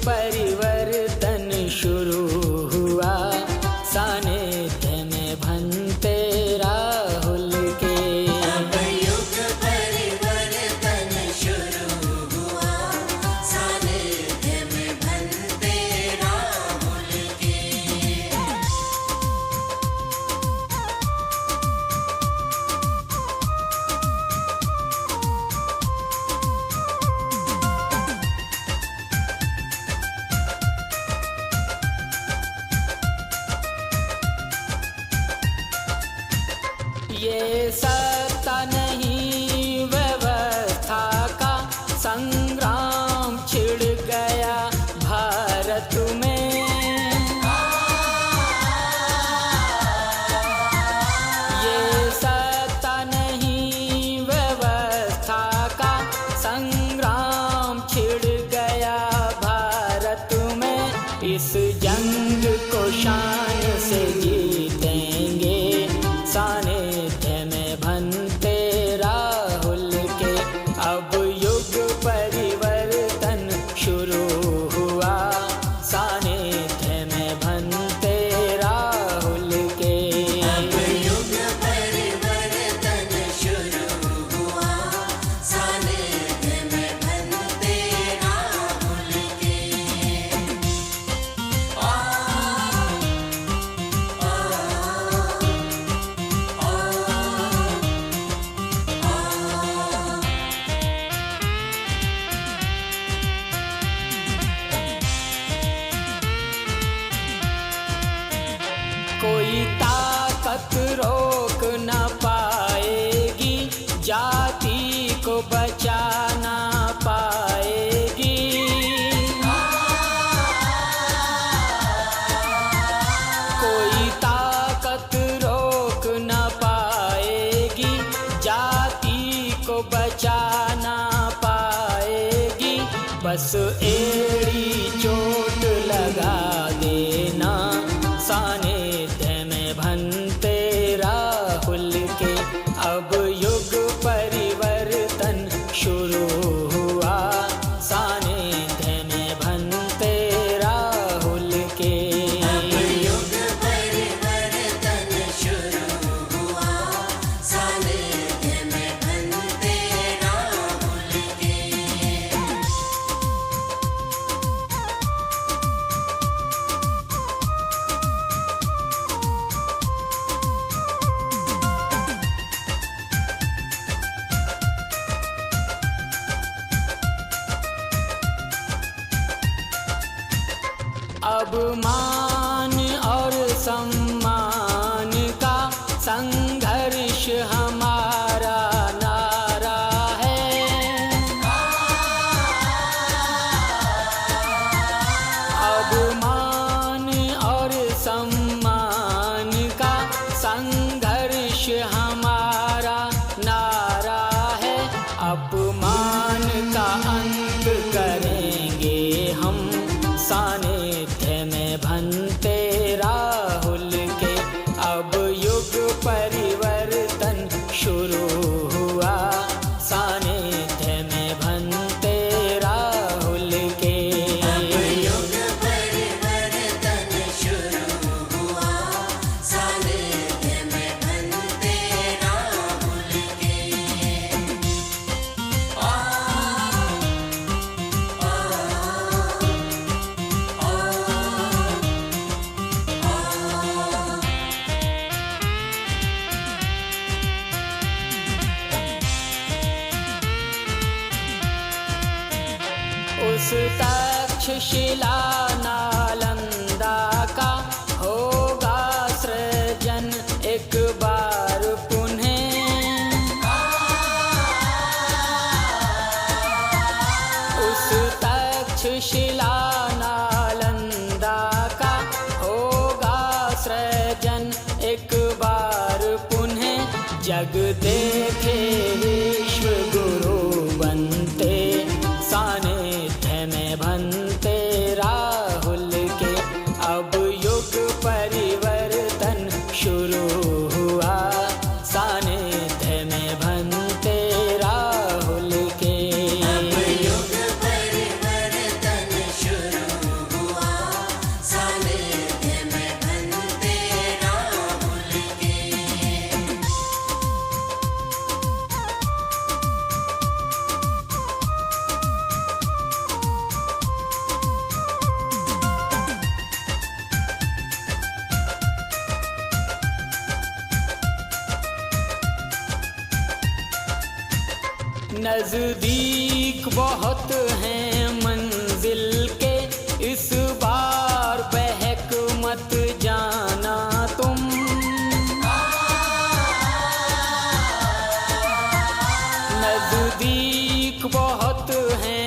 परिवर्तन शुरू हुआ, सानिध्य में भंते राहुल के। अब युग परिवर्तन शुरू हुआ, सानिध्य में भंते राहुल के। ये सत्ता नहीं व्यवस्था का, संग्राम छिड़ गया भारत में। ये सत्ता नहीं व्यवस्था का, संग्राम छिड़ गया भारत में। इस जंग को शान से जीतेंगे, सानिध्य में भंते राहुल के। अब युग परिवर्तन शुरू हुआ, सानिध्य में भंते राहुल के। अब युग परिवर्तन शुरू हुआ, सानिध्य में भंते राहुल के। कोई ताकत रोक न पाएगी, जाति को बचा न पाएगी। कोई ताकत रोक न पाएगी, जाति को बचा न पाएगी। बस एड़ी चोट लगा देना, सानिध्य में भंते राहुल के। अब युग परिवर्तन शुरू हुआ, सानिध्य में भंते राहुल के। अब युग परिवर्तन शुरू हुआ, सानिध्य में भंते राहुल के। अब मान और सम्मान का संघर्ष हमारा नारा है। अब मान और सम्मान का संघर्ष हमारा नारा है। अपमान का अंत करेंगे हम, सानिध्य में भंते राहुल के। अब युग परिवर्तन शुरू हुआ, सानिध्य में भंते राहुल के। अब युग परिवर्तन शुरू हुआ, सानिध्य में भंते राहुल के। उस तक्षशिला नालंदा का होगा सृजन एक बार पुनः। उस तक्षशिला नालंदा का होगा सृजन एक बार पुनः। जग देखे विश्व गुरु बनते, सानिध्य में भंते राहुल नजदीक बहुत हैं मंजिल के, इस बार बहक मत जाना तुम। नजदीक बहुत हैं